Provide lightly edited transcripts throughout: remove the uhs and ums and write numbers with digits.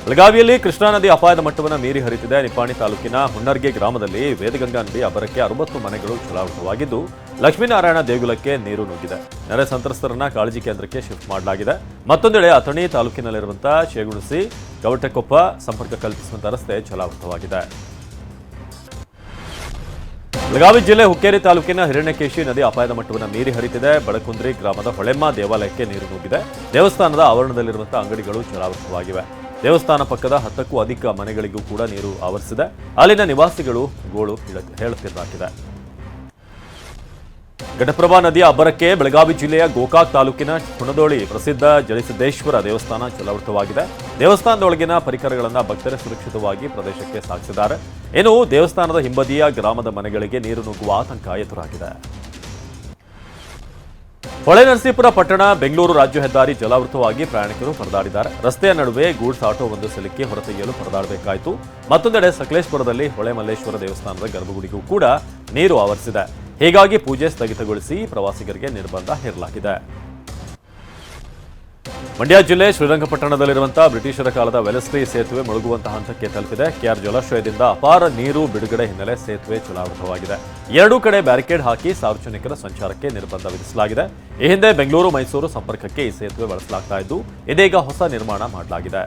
ಬೆಳಗಾವಿಯಲ್ಲಿ ಕೃಷ್ಣಾ ನದಿ ಅಪಾಯದ ಮಟ್ಟವನ್ನು ಮೀರಿ ಹರಿತಿದೆ. ನಿಪ್ಪಾಣಿ ತಾಲೂಕಿನ ಹುಣ್ಣರ್ಗೆ ಗ್ರಾಮದಲ್ಲಿ ವೇದಗಂಗಾ ನದಿ ಅಬ್ಬರಕ್ಕೆ 60 ಮನೆಗಳು ಜಲಾವೃತವಾಗಿದ್ದು, ಲಕ್ಷ್ಮೀನಾರಾಯಣ ದೇಗುಲಕ್ಕೆ ನೀರು ನುಗ್ಗಿದೆ. ನೆರೆ ಸಂತ್ರಸ್ತರನ್ನ ಕಾಳಜಿ ಕೇಂದ್ರಕ್ಕೆ ಶಿಫ್ಟ್ ಮಾಡಲಾಗಿದೆ. ಮತ್ತೊಂದೆಡೆ ಅಥಣಿ ತಾಲೂಕಿನಲ್ಲಿರುವಂತಹ ಶೇಗುಣಸಿ ಕವಟೆಕೊಪ್ಪ ಸಂಪರ್ಕ ಕಲ್ಪಿಸುವಂತಹ ರಸ್ತೆ ಜಲಾವೃತವಾಗಿದೆ. ಬೆಳಗಾವಿ ಜಿಲ್ಲೆ ಹುಕ್ಕೇರಿ ತಾಲೂಕಿನ ಹಿರಣ್ಯಕೇಶಿ ನದಿ ಅಪಾಯದ ಮಟ್ಟವನ್ನು ಮೀರಿ ಹರಿತಿದೆ. ಬಡಕುಂದ್ರಿ ಗ್ರಾಮದ ಹೊಳೆಮ್ಮ ದೇವಾಲಯಕ್ಕೆ ನೀರು ನುಗ್ಗಿದೆ. ದೇವಸ್ಥಾನದ ಆವರಣದಲ್ಲಿರುವಂತಹ ಅಂಗಡಿಗಳು ಜಲಾವೃತವಾಗಿವೆ. ದೇವಸ್ಥಾನ ಪಕ್ಕದ 10ಕ್ಕೂ ಅಧಿಕ ಮನೆಗಳಿಗೂ ಕೂಡ ನೀರು ಆವರಿಸಿದೆ. ಅಲ್ಲಿನ ನಿವಾಸಿಗಳು ಗೋಳು ಹೇಳುತ್ತಿದ್ದಾಗಿದೆ. ಘಟಪ್ರಭಾ ನದಿಯ ಅಬ್ಬರಕ್ಕೆ ಬೆಳಗಾವಿ ಜಿಲ್ಲೆಯ ಗೋಕಾಕ್ ತಾಲೂಕಿನ ಹುಣದೋಳಿ ಪ್ರಸಿದ್ಧ ಜಲಸಿದ್ದೇಶ್ವರ ದೇವಸ್ಥಾನ ಜಲಾವೃತವಾಗಿದೆ. ದೇವಸ್ಥಾನದೊಳಗಿನ ಪರಿಕರಗಳನ್ನು ಭಕ್ತರೇ ಸುರಕ್ಷಿತವಾಗಿ ಪ್ರದೇಶಕ್ಕೆ ಸಾಗಿಸಿದ್ದಾರೆ. ಇನ್ನು ದೇವಸ್ಥಾನದ ಹಿಂಬದಿಯ ಗ್ರಾಮದ ಮನೆಗಳಿಗೆ ನೀರು ನುಗ್ಗುವ ಆತಂಕ ಎದುರಾಗಿದೆ. ಹೊಳೆನರಸೀಪುರ ಪಟ್ಟಣ ಬೆಂಗಳೂರು ರಾಜ್ಯ ಹೆದ್ದಾರಿ ಜಲಾವೃತವಾಗಿ ಪ್ರಯಾಣಿಕರು ಪರದಾಡಿದ್ದಾರೆ. ರಸ್ತೆಯ ನಡುವೆ ಗೂಡ್ಸ್ ಆಟೋ ಒಂದು ಸಿಲುಕಿ ಹೊರತೆಗೆಯಲು ಪರದಾಡಬೇಕಾಯಿತು. ಮತ್ತೊಂದೆಡೆ ಸಕಲೇಶ್ಪುರದಲ್ಲಿ ಹೊಳೆ ಮಲ್ಲೇಶ್ವರ ದೇವಸ್ಥಾನದ ಗರ್ಭಗುಡಿಗೂ ಕೂಡ ನೀರು ಆವರಿಸಿದೆ. ಹೀಗಾಗಿ ಪೂಜೆ ಸ್ಥಗಿತಗೊಳಿಸಿ ಪ್ರವಾಸಿಗರಿಗೆ ನಿರ್ಬಂಧ ಹೇರಲಾಗಿದೆ. ಮಂಡ್ಯ ಜಿಲ್ಲೆ ಶ್ರೀರಂಗಪಟ್ಟಣದಲ್ಲಿರುವಂತಹ ಬ್ರಿಟಿಷರ ಕಾಲದ ವೆಲೆಸ್ಲಿ ಸೇತುವೆ ಮುಳುಗುವಂತಹ ಹಂತಕ್ಕೆ ತಲುಪಿದೆ. ಕೆಆರ್ ಜಲಾಶಯದಿಂದ ಅಪಾರ ನೀರು ಬಿಡುಗಡೆ ಹಿನ್ನೆಲೆ ಸೇತುವೆ ಜಲಾವೃತವಾಗಿದೆ. ಎರಡೂ ಕಡೆ ಬ್ಯಾರಿಕೇಡ್ ಹಾಕಿ ಸಾರ್ವಜನಿಕರ ಸಂಚಾರಕ್ಕೆ ನಿರ್ಬಂಧ ವಿಧಿಸಲಾಗಿದೆ. ಈ ಹಿಂದೆ ಬೆಂಗಳೂರು ಮೈಸೂರು ಸಂಪರ್ಕಕ್ಕೆ ಈ ಸೇತುವೆ ಬಳಸಲಾಗ್ತಾ ಇದ್ದು, ಇದೀಗ ಹೊಸ ನಿರ್ಮಾಣ ಮಾಡಲಾಗಿದೆ.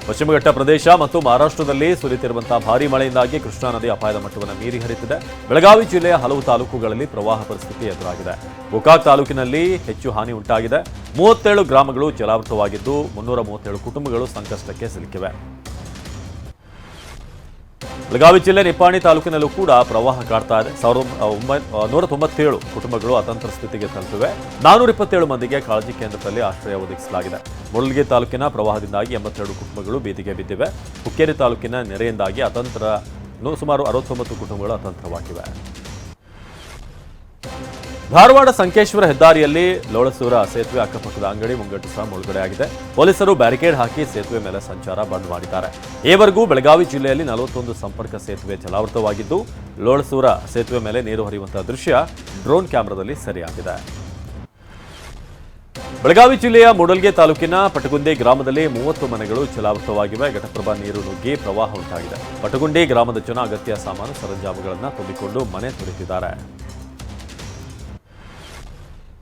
ಪಶ್ಚಿಮಘಟ್ಟ ಪ್ರದೇಶ ಮತ್ತು ಮಹಾರಾಷ್ಟ್ರದಲ್ಲಿ ಸುರಿಯುತ್ತಿರುವಂತಹ ಭಾರೀ ಮಳೆಯಿಂದಾಗಿ ಕೃಷ್ಣಾ ನದಿ ಅಪಾಯದ ಮಟ್ಟವನ್ನು ಮೀರಿ ಹರಿತಿದೆ. ಬೆಳಗಾವಿ ಜಿಲ್ಲೆಯ ಹಲವು ತಾಲೂಕುಗಳಲ್ಲಿ ಪ್ರವಾಹ ಪರಿಸ್ಥಿತಿ ಎದುರಾಗಿದೆ. ಗೋಕಾಕ್ ತಾಲೂಕಿನಲ್ಲಿ ಹೆಚ್ಚು ಹಾನಿ ಉಂಟಾಗಿದೆ. 37 ಗ್ರಾಮಗಳು ಜಲಾವೃತವಾಗಿದ್ದು 337 ಕುಟುಂಬಗಳು ಸಂಕಷ್ಟಕ್ಕೆ ಸಿಲುಕಿವೆ. ಬೆಳಗಾವಿ ಜಿಲ್ಲೆ ನಿಪ್ಪಾಣಿ ತಾಲೂಕಿನಲ್ಲೂ ಕೂಡ ಪ್ರವಾಹ ಕಾಡ್ತಾ ಇದೆ. 197 ಕುಟುಂಬಗಳು ಅತಂತ್ರ ಸ್ಥಿತಿಗೆ ತಲುಪಿವೆ. 427 ಮಂದಿಗೆ ಕಾಳಜಿ ಕೇಂದ್ರದಲ್ಲಿ ಆಶ್ರಯ ಒದಗಿಸಲಾಗಿದೆ. ಮೂಡಲಗಿ ತಾಲೂಕಿನ ಪ್ರವಾಹದಿಂದಾಗಿ 82 ಕುಟುಂಬಗಳು ಬೀದಿಗೆ ಬಿದ್ದಿವೆ. ಹುಕ್ಕೇರಿ ತಾಲೂಕಿನ ನೆರೆಯಿಂದಾಗಿ ಸುಮಾರು 69 ಕುಟುಂಬಗಳು ಅತಂತ್ರವಾಗಿವೆ. ಧಾರವಾಡ ಸಂಕೇಶ್ವರ ಹೆದ್ದಾರಿಯಲ್ಲಿ ಲೋಳಸೂರ ಸೇತುವೆ ಅಕ್ಕಪಕ್ಕದ ಅಂಗಡಿ ಮುಂಗಟ್ಟು ಸಹ ಮುಳುಗಡೆಯಾಗಿದೆ. ಪೊಲೀಸರು ಬ್ಯಾರಿಕೇಡ್ ಹಾಕಿ ಸೇತುವೆ ಮೇಲೆ ಸಂಚಾರ ಬಂದ್ ಮಾಡಿದ್ದಾರೆ. ಈವರೆಗೂ ಬೆಳಗಾವಿ ಜಿಲ್ಲೆಯಲ್ಲಿ 41 ಸಂಪರ್ಕ ಸೇತುವೆ ಜಲಾವೃತವಾಗಿದ್ದು, ಲೋಳಸೂರ ಸೇತುವೆ ಮೇಲೆ ನೀರು ಹರಿಯುವಂತಹ ದೃಶ್ಯ ಡ್ರೋನ್ ಕ್ಯಾಮೆರಾದಲ್ಲಿ ಸೆರೆಯಾಗಿದೆ. ಬೆಳಗಾವಿ ಜಿಲ್ಲೆಯ ಮೂಡಲಗಿ ತಾಲೂಕಿನ ಪಟಗುಂಡಿ ಗ್ರಾಮದಲ್ಲಿ 30 ಮನೆಗಳು ಜಲಾವೃತವಾಗಿವೆ. ಘಟಪ್ರಭಾ ನೀರು ನುಗ್ಗಿ ಪ್ರವಾಹ ಉಂಟಾಗಿದೆ. ಪಟಗುಂಡಿ ಗ್ರಾಮದ ಜನ ಅಗತ್ಯ ಸಾಮಾನು ಸರಂಜಾಮುಗಳನ್ನು ತುಂಬಿಕೊಂಡು ಮನೆ ತೊರೆದಿದ್ದಾರೆ.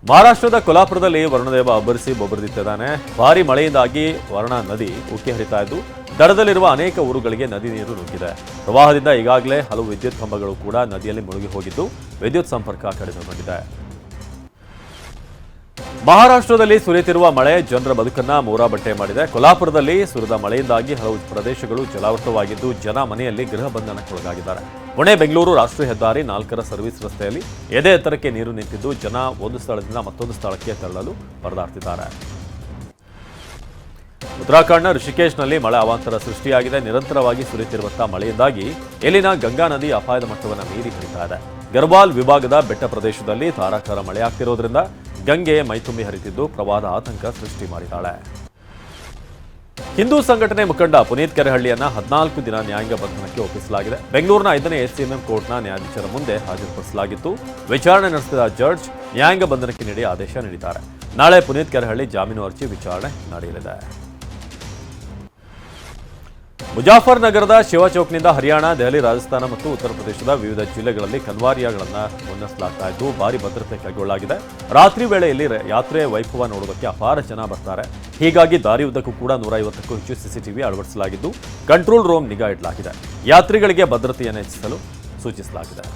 ಮಹಾರಾಷ್ಟ್ರದ ಕೊಲ್ಹಾಪುರದಲ್ಲಿ ವರುಣದೇವ ಅಬ್ಬರಿಸಿ ಬೊಬ್ಬರಿದಿದ್ದಾನೆ. ಭಾರೀ ಮಳೆಯಿಂದಾಗಿ ವರುಣಾ ನದಿ ಉಕ್ಕಿ ಹರಿತಾ ಇದ್ದು, ದಡದಲ್ಲಿರುವ ಅನೇಕ ಊರುಗಳಿಗೆ ನದಿ ನೀರು ನುಗ್ಗಿದೆ. ಪ್ರವಾಹದಿಂದ ಈಗಾಗಲೇ ಹಲವು ವಿದ್ಯುತ್ ಕಂಬಗಳು ಕೂಡ ನದಿಯಲ್ಲಿ ಮುಳುಗಿ ಹೋಗಿದ್ದು, ವಿದ್ಯುತ್ ಸಂಪರ್ಕ ಕಡಿಮೆಗೊಂಡಿದೆ. ಮಹಾರಾಷ್ಟ್ರದಲ್ಲಿ ಸುರಿಯುತ್ತಿರುವ ಮಳೆ ಜನರ ಬದುಕನ್ನ ಮೂರಾಬಟ್ಟೆ ಮಾಡಿದೆ. ಕೊಲ್ಹಾಪುರದಲ್ಲಿ ಸುರಿದ ಮಳೆಯಿಂದಾಗಿ ಹಲವು ಪ್ರದೇಶಗಳು ಜಲಾವೃತವಾಗಿದ್ದು, ಜನ ಮನೆಯಲ್ಲಿ ಗೃಹ ಬಂಧನಕ್ಕೊಳಗಾಗಿದ್ದಾರೆ. ಪುಣೆ ಬೆಂಗಳೂರು ರಾಷ್ಟ್ರೀಯ ಹೆದ್ದಾರಿ 4ರ ಸರ್ವಿಸ್ ರಸ್ತೆಯಲ್ಲಿ ಎದೆ ಎತ್ತರಕ್ಕೆ ನೀರು ನಿಂತಿದ್ದು, ಜನ ಒಂದು ಸ್ಥಳದಿಂದ ಮತ್ತೊಂದು ಸ್ಥಳಕ್ಕೆ ತೆರಳಲು ಪರದಾಡ್ತಿದ್ದಾರೆ. ಉತ್ತರಾಖಂಡ್ನ ಋಷಿಕೇಶ್ನಲ್ಲಿ ಮಳೆ ಅವಾಂತರ ಸೃಷ್ಟಿಯಾಗಿದೆ. ನಿರಂತರವಾಗಿ ಸುರಿಯುತ್ತಿರುವಂತಹ ಮಳೆಯಿಂದಾಗಿ ಇಲ್ಲಿನ ಗಂಗಾ ನದಿ ಅಪಾಯದ ಮಟ್ಟವನ್ನು ಮೀರಿ ಹರಿತಾ ಇದೆ. ಗರ್ವಾಲ್ ವಿಭಾಗದ ಬೆಟ್ಟ ಪ್ರದೇಶದಲ್ಲಿ ಧಾರಾಕಾರ ಮಳೆಯಾಗ್ತಿರೋದ್ರಿಂದ ಗಂಗೆ ಮೈತುಂಬಿ ಹರಿತಿದ್ದು, ಪ್ರವಾಹದ ಆತಂಕ ಸೃಷ್ಟಿ ಮಾಡಿದ್ದಾಳೆ. ಹಿಂದೂ ಸಂಘಟನೆ ಮುಖಂಡ ಪುನೀತ್ ಕೆರೆಹಳ್ಳಿಯನ್ನ 14 ದಿನ ನ್ಯಾಯಾಂಗ ಬಂಧನಕ್ಕೆ ಒಪ್ಪಿಸಲಾಗಿದೆ. ಬೆಂಗಳೂರಿನ 5ನೇ ಎಸಿಎಂಎಂ ಕೋರ್ಟ್ನ ನ್ಯಾಯಾಧೀಶರ ಮುಂದೆ ಹಾಜರುಪಡಿಸಲಾಗಿತ್ತು. ವಿಚಾರಣೆ ನಡೆಸಿದ ಜಡ್ಜ್ ನ್ಯಾಯಾಂಗ ಬಂಧನಕ್ಕೆ ನೀಡಿ ಆದೇಶ ನೀಡಿದ್ದಾರೆ. ನಾಳೆ ಪುನೀತ್ ಕೆರೆಹಳ್ಳಿ ಜಾಮೀನು ಅರ್ಜಿ ವಿಚಾರಣೆ ನಡೆಯಲಿದೆ. ಮುಜಾಫರ್ ನಗರದ ಶಿವಚೌಕ್ನಿಂದ ಹರಿಯಾಣ, ದೆಹಲಿ, ರಾಜಸ್ಥಾನ ಮತ್ತು ಉತ್ತರ ಪ್ರದೇಶದ ವಿವಿಧ ಜಿಲ್ಲೆಗಳಲ್ಲಿ ಕನ್ವಾರಿಯಾಗಳನ್ನು ಮುನ್ನಡೆಸಲಾಗ್ತಾ ಇದ್ದು, ಭಾರಿ ಭದ್ರತೆ ಕೈಗೊಳ್ಳಲಾಗಿದೆ. ರಾತ್ರಿ ವೇಳೆಯಲ್ಲಿ ಯಾತ್ರೆ ವೈಭವ ನೋಡುವುದಕ್ಕೆ ಅಪಾರ ಜನ ಬರ್ತಾರೆ. ಹೀಗಾಗಿ ದಾರಿಯುದ್ದಕ್ಕೂ ಕೂಡ 150ಕ್ಕೂ ಹೆಚ್ಚು ಸಿಸಿಟಿವಿ ಅಳವಡಿಸಲಾಗಿದ್ದು, ಕಂಟ್ರೋಲ್ ರೂಮ್ ನಿಗಾ ಇಡಲಾಗಿದೆ. ಯಾತ್ರಿಗಳಿಗೆ ಭದ್ರತೆಯನ್ನು ಹೆಚ್ಚಿಸಲು ಸೂಚಿಸಲಾಗಿದೆ.